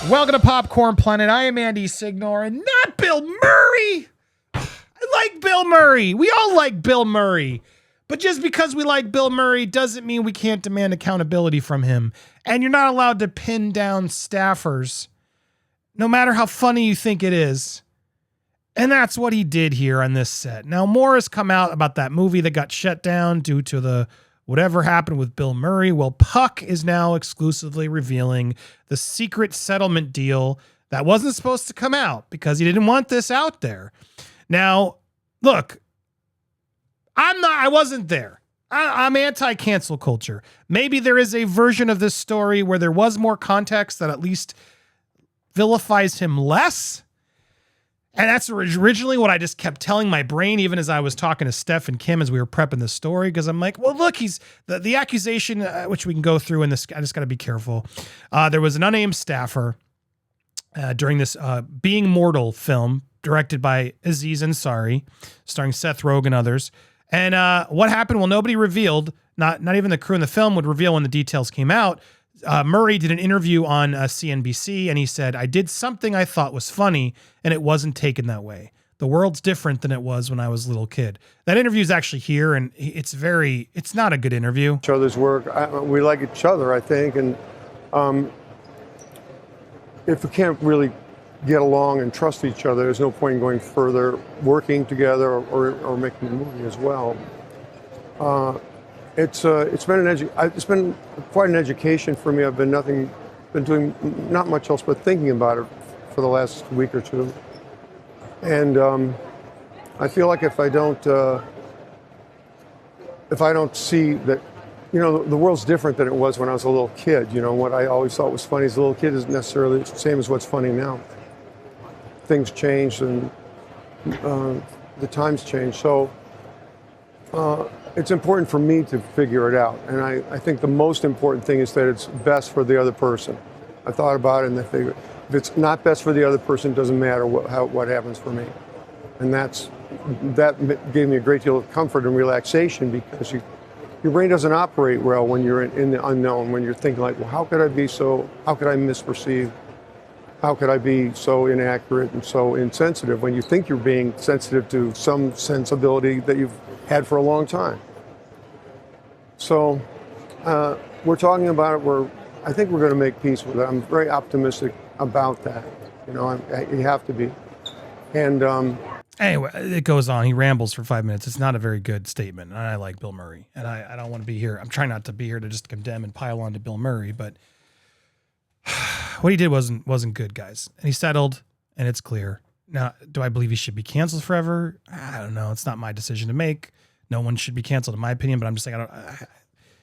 Welcome to Popcorn Planet. I am Andy Signore and not Bill Murray. I like Bill Murray. We all like Bill Murray. But just because we like Bill Murray doesn't mean we can't demand accountability from him. And you're not allowed to pin down staffers, no matter how funny you think it is. And that's what he did here on this set. Now, more has come out about that movie that got shut down due to the whatever happened with Bill Murray. Well, Puck is now exclusively revealing the secret settlement deal that wasn't supposed to come out because he didn't want this out there. Now, look, I wasn't there. I'm anti-cancel culture. Maybe there is a version of this story where there was more context that at least vilifies him less. And that's originally what I just kept telling my brain, even as I was talking to Steph and Kim as we were prepping the story, because I'm like, well, look, he's the accusation, which we can go through in this. I just got to be careful. There was an unnamed staffer during this Being Mortal film directed by Aziz Ansari, starring Seth Rogen and others. And what happened? Well, nobody revealed, not even the crew in the film would reveal when the details came out. Murray did an interview on CNBC and he said, I did something I thought was funny and it wasn't taken that way. The world's different than it was when I was a little kid. That interview is actually here and it's not a good interview. Each other's work. We like each other, I think. And if we can't really get along and trust each other, there's no point in going further, working together or making a movie as well. It's been quite an education for me. I've been doing not much else but thinking about it for the last week or two. And I feel like if I don't see that, the world's different than it was when I was a little kid. What I always thought was funny as a little kid isn't necessarily the same as what's funny now. Things change and the times change. So it's important for me to figure it out. And I think the most important thing is that it's best for the other person. I thought about it and I figured if it's not best for the other person, it doesn't matter what happens for me. And that gave me a great deal of comfort and relaxation because your brain doesn't operate well when you're in the unknown, when you're thinking like, well, how could I misperceive? How could I be so inaccurate and so insensitive when you think you're being sensitive to some sensibility that you've had for a long time? So we're talking about it. I think we're going to make peace with it. I'm very optimistic about that. You have to be. And anyway, it goes on. He rambles for 5 minutes. It's not a very good statement. And I like Bill Murray, and I don't want to be here. I'm trying not to be here to just condemn and pile on to Bill Murray, but what he did wasn't good, guys. And he settled, and it's clear. Now, do I believe he should be canceled forever? I don't know. It's not my decision to make. No one should be canceled, in my opinion. But I'm just saying,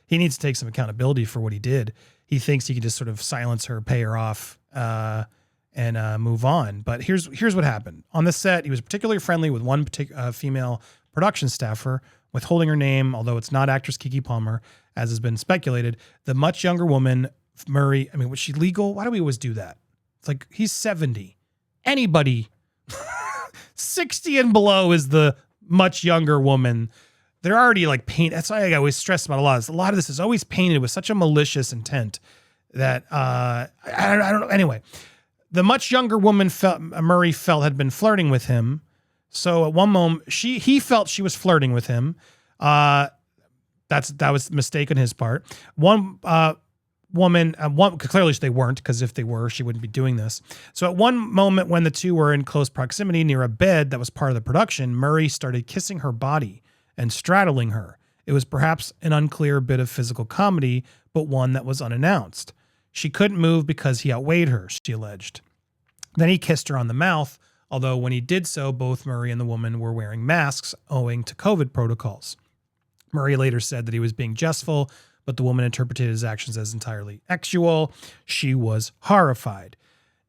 he needs to take some accountability for what he did. He thinks he can just sort of silence her, pay her off, and move on. But here's what happened on the set. He was particularly friendly with one female production staffer, withholding her name, although it's not actress Keke Palmer, as has been speculated. The much younger woman, Murray, was she legal? Why do we always do that? It's like, he's 70. Anybody 60 and below is the much younger woman. They're already like paint. That's why I always stress about a lot of this is always painted with such a malicious intent that I don't know. Anyway, the much younger woman Murray felt had been flirting with him. So at one moment he felt she was flirting with him. That was a mistake on his part. One woman, clearly they weren't, because if they were, she wouldn't be doing this. So at one moment when the two were in close proximity near a bed that was part of the production, Murray started kissing her body and straddling her. It was perhaps an unclear bit of physical comedy, but one that was unannounced. She couldn't move because he outweighed her, she alleged. Then he kissed her on the mouth, although when he did so, both Murray and the woman were wearing masks owing to COVID protocols. Murray later said that he was being jestful, but the woman interpreted his actions as entirely actual. She was horrified.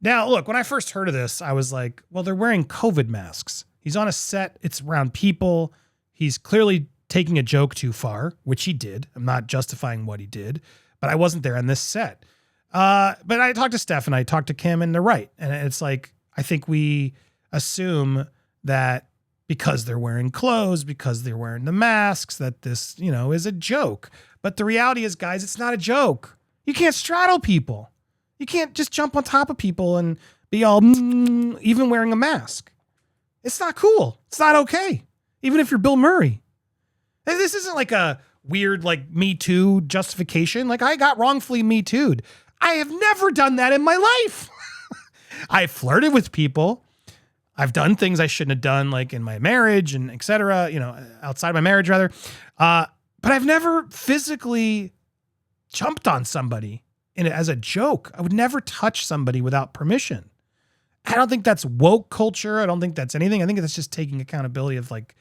Now, look, when I first heard of this, I was like, well, they're wearing COVID masks. He's on a set. It's around people. He's clearly taking a joke too far, which he did. I'm not justifying what he did, but I wasn't there on this set. But I talked to Steph and I talked to Kim, and they're right. And it's like, I think we assume that because they're wearing clothes, because they're wearing the masks, that this, is a joke. But the reality is, guys, it's not a joke. You can't straddle people. You can't just jump on top of people and be all, even wearing a mask. It's not cool. It's not okay. Even if you're Bill Murray. And this isn't like a weird, like, Me Too justification. Like, I got wrongfully Me Too'd. I have never done that in my life. I flirted with people. I've done things I shouldn't have done, like in my marriage and et cetera, outside my marriage rather. But I've never physically jumped on somebody as a joke. I would never touch somebody without permission. I don't think that's woke culture. I don't think that's anything. I think that's just taking accountability of like,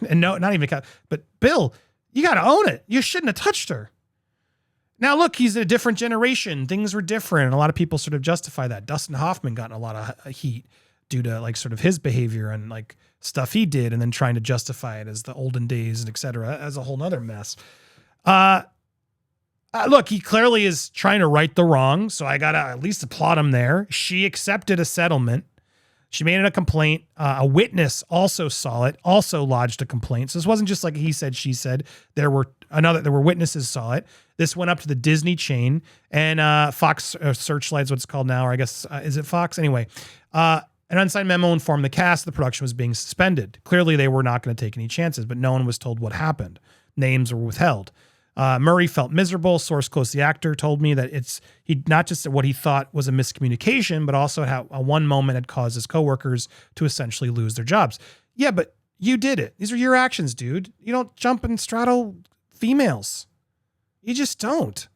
and no, not even, but Bill, you got to own it. You shouldn't have touched her. Now, look, he's a different generation. Things were different. And a lot of people sort of justify that. Dustin Hoffman got in a lot of heat due to like sort of his behavior and like stuff he did and then trying to justify it as the olden days and et cetera, as a whole nother mess. Look, he clearly is trying to right the wrong. So I got to at least applaud him there. She accepted a settlement. She made it a complaint. A witness also saw it, also lodged a complaint. So this wasn't just like he said, she said. There were witnesses saw it. This went up to the Disney chain and Fox Searchlight's what it's called now, or I guess, is it Fox? Anyway, an unsigned memo informed the cast the production was being suspended. Clearly, they were not going to take any chances, but no one was told what happened. Names were withheld. Murray felt miserable. Source close to the actor told me that he not just what he thought was a miscommunication, but also how one moment had caused his coworkers to essentially lose their jobs. Yeah, but you did it. These are your actions, dude. You don't jump and straddle females. You just don't.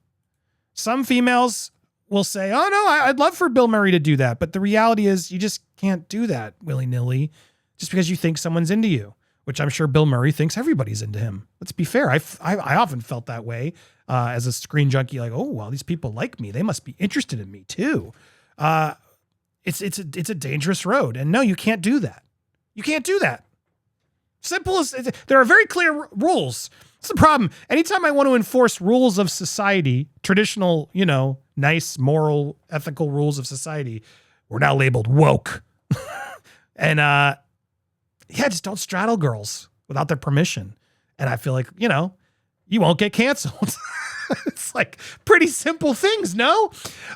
Some females will say, oh no, I'd love for Bill Murray to do that. But the reality is you just can't do that willy-nilly just because you think someone's into you, which I'm sure Bill Murray thinks everybody's into him. Let's be fair. I often felt that way as a screen junkie, like, oh, well, these people like me. They must be interested in me too. It's a dangerous road. And no, you can't do that. You can't do that. Simple as, there are very clear rules. That's the problem. Anytime I want to enforce rules of society, traditional, nice, moral, ethical rules of society, we're now labeled woke. And, just don't straddle girls without their permission. And I feel like, you won't get canceled. It's like pretty simple things, no?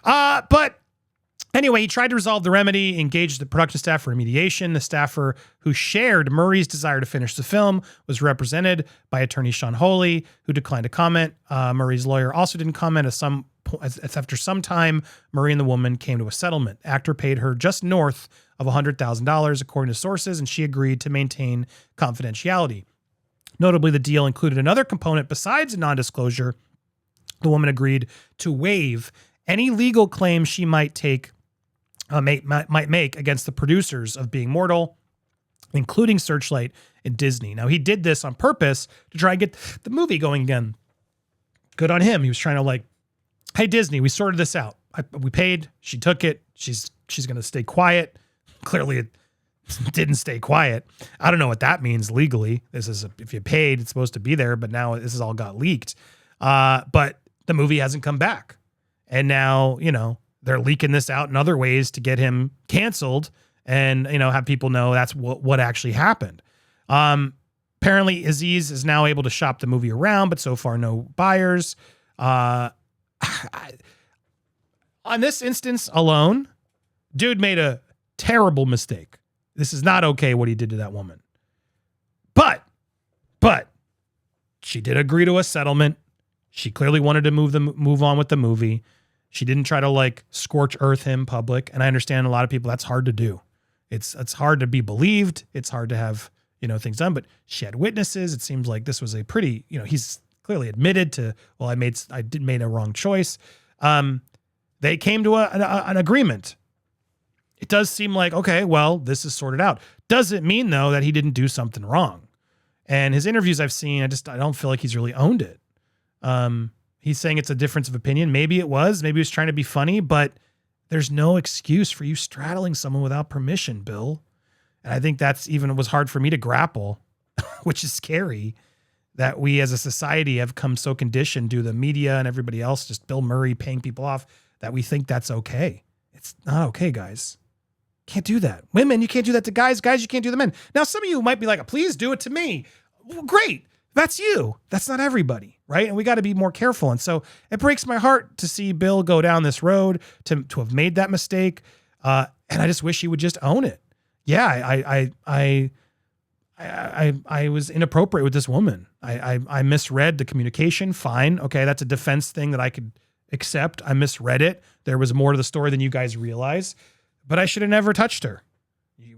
But anyway, he tried to resolve the remedy, engaged the production staff for remediation. The staffer who shared Murray's desire to finish the film was represented by attorney Sean Holy, who declined to comment. Murray's lawyer also didn't comment. After some time, Murray and the woman came to a settlement. Actor paid her just north of $100,000, according to sources, and she agreed to maintain confidentiality. Notably, the deal included another component besides non-disclosure. The woman agreed to waive any legal claims she might make against the producers of Being Mortal, including Searchlight and Disney. Now, he did this on purpose to try and get the movie going again. Good on him. He was trying to hey, Disney, we sorted this out. We paid. She took it. She's going to stay quiet. Clearly, it didn't stay quiet. I don't know what that means legally. If you paid, it's supposed to be there, but now this has all got leaked. But the movie hasn't come back. And now, they're leaking this out in other ways to get him canceled and, have people know that's what actually happened. Apparently, Aziz is now able to shop the movie around, but so far no buyers. On this instance alone, dude made a terrible mistake. This is not okay what he did to that woman. But she did agree to a settlement. She clearly wanted to move on with the movie. She didn't try to scorch earth him public. And I understand a lot of people, that's hard to do. It's hard to be believed. It's hard to have, things done, but she had witnesses. It seems like this was a pretty, he's clearly admitted to, well, I made a wrong choice. They came to an agreement. It does seem like, okay, well, this is sorted out. Doesn't mean though that he didn't do something wrong. And his interviews I've seen, I don't feel like he's really owned it. He's saying it's a difference of opinion. Maybe it was, maybe he was trying to be funny, but there's no excuse for you straddling someone without permission, Bill. And I think it was hard for me to grapple, which is scary that we as a society have come so conditioned to the media and everybody else, just Bill Murray paying people off, that we think that's okay. It's not okay, guys. Can't do that. Women, you can't do that to guys. Guys, you can't do to men. Now, some of you might be like, please do it to me. Well, great. That's you. That's not everybody, right? And we got to be more careful. And so it breaks my heart to see Bill go down this road, to have made that mistake. And I just wish he would just own it. Yeah, I was inappropriate with this woman. I misread the communication. Fine. Okay, that's a defense thing that I could accept. I misread it. There was more to the story than you guys realize. But I should have never touched her.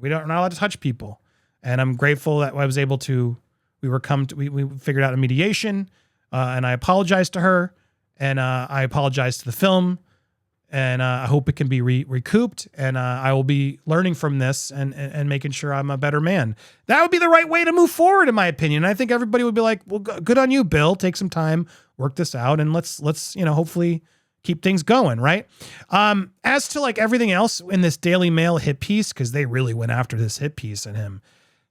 We're not allowed to touch people. And I'm grateful that I was able to, we figured out a mediation, and I apologized to her, and I apologized to the film, and I hope it can be recouped, and I will be learning from this and making sure I'm a better man. That would be the right way to move forward, in my opinion. And I think everybody would be like, well, good on you, Bill. Take some time, work this out, and let's hopefully keep things going, right? As to like everything else in this Daily Mail hit piece, because they really went after this hit piece and him.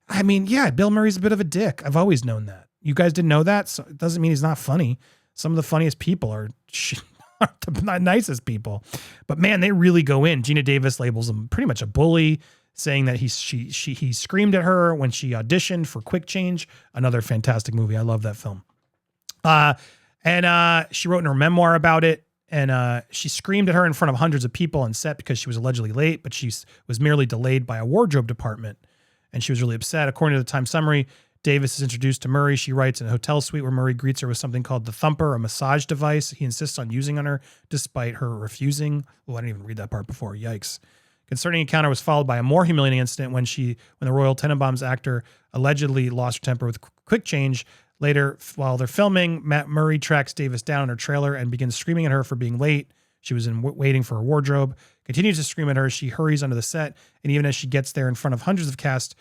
I mean, yeah, Bill Murray's a bit of a dick. I've always known that. You guys didn't know that? So it doesn't mean he's not funny. Some of the funniest people are not nicest people. But man, they really go in. Gina Davis labels him pretty much a bully, saying that he screamed at her when she auditioned for Quick Change, another fantastic movie. I love that film. And she wrote in her memoir about it. And she screamed at her in front of hundreds of people on set because she was allegedly late, but she was merely delayed by a wardrobe department. And she was really upset. According to the Time summary, Davis is introduced to Murray. She writes in a hotel suite where Murray greets her with something called the Thumper, a massage device he insists on using on her despite her refusing. Oh, I didn't even read that part before. Yikes. Concerning encounter was followed by a more humiliating incident when the Royal Tenenbaums actor allegedly lost her temper with Quick Change. Later, while they're filming, Matt Murray tracks Davis down in her trailer and begins screaming at her for being late. She was waiting for her wardrobe. Continues to scream at her. She hurries onto the set, and even as she gets there in front of hundreds of cast,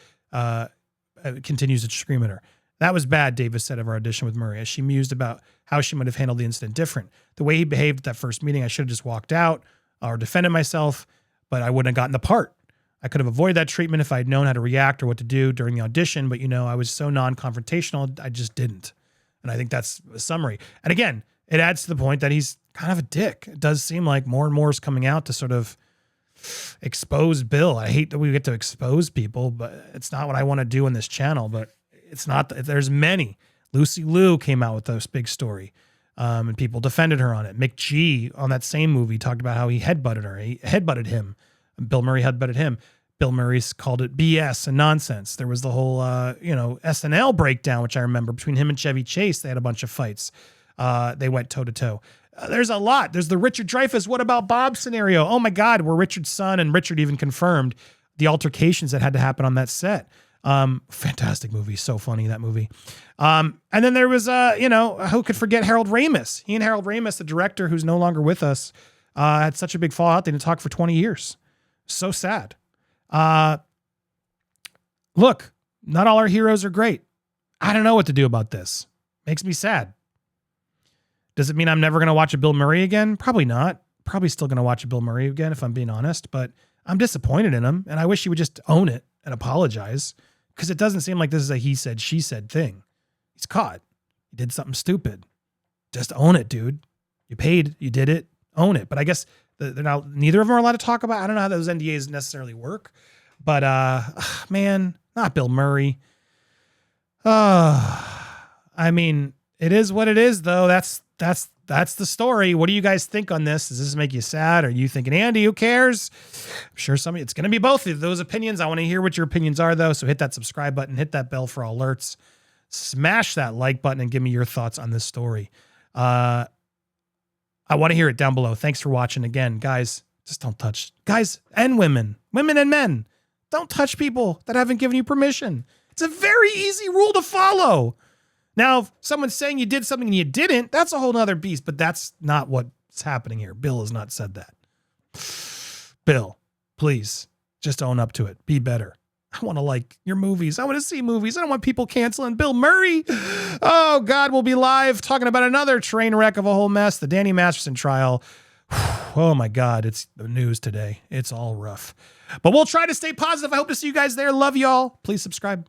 continues to scream at her. That was bad, Davis said of our audition with Murray, as she mused about how she might have handled the incident different. The way he behaved at that first meeting, I should have just walked out or defended myself, but I wouldn't have gotten the part. I could have avoided that treatment if I had known how to react or what to do during the audition, but I was so non-confrontational, I just didn't. And I think that's a summary. And again, it adds to the point that he's kind of a dick. It does seem like more and more is coming out to sort of expose Bill. I hate that we get to expose people, but it's not what I want to do on this channel, but it's not, there's many. Lucy Liu came out with this big story, and people defended her on it. Mick G on that same movie talked about how he headbutted her. He headbutted him. Bill Murray headbutted him. Bill Murray's called it BS and nonsense. There was the whole, SNL breakdown, which I remember between him and Chevy Chase. They had a bunch of fights. They went toe to toe. There's a lot. There's the Richard Dreyfuss, what about Bob scenario? Oh my God, where Richard's son and Richard even confirmed the altercations that had to happen on that set. Fantastic movie. So funny, that movie. And then there was, who could forget Harold Ramis? He and Harold Ramis, the director who's no longer with us, had such a big fallout. They didn't talk for 20 years. So sad. Look, not all our heroes are great. I don't know what to do about this. Makes me sad. Does it mean I'm never going to watch a Bill Murray again? Probably not. Probably still going to watch a Bill Murray again if I'm being honest, but I'm disappointed in him and I wish he would just own it and apologize, because it doesn't seem like this is a he said, she said thing. He's caught. He did something stupid. Just own it, dude. You paid, you did it, own it. But I guess neither of them are allowed to talk about. I don't know how those NDAs necessarily work, but man, not Bill Murray. I mean, it is what it is though. That's the story. What do you guys think on this? Does this make you sad? Are you thinking, Andy, who cares? I'm sure it's going to be both of those opinions. I want to hear what your opinions are though. So hit that subscribe button, hit that bell for alerts, smash that like button and give me your thoughts on this story. I want to hear it down below. Thanks for watching again, guys. Just don't touch guys and women and men. Don't touch people that haven't given you permission. It's a very easy rule to follow. Now, if someone's saying you did something and you didn't, that's a whole nother beast, but that's not what's happening here. Bill has not said that. Bill, please just own up to it. Be better. I want to like your movies. I want to see movies. I don't want people canceling Bill Murray. Oh God, we'll be live talking about another train wreck of a whole mess. The Danny Masterson trial. Oh my God, it's the news today. It's all rough, but we'll try to stay positive. I hope to see you guys there. Love y'all. Please subscribe.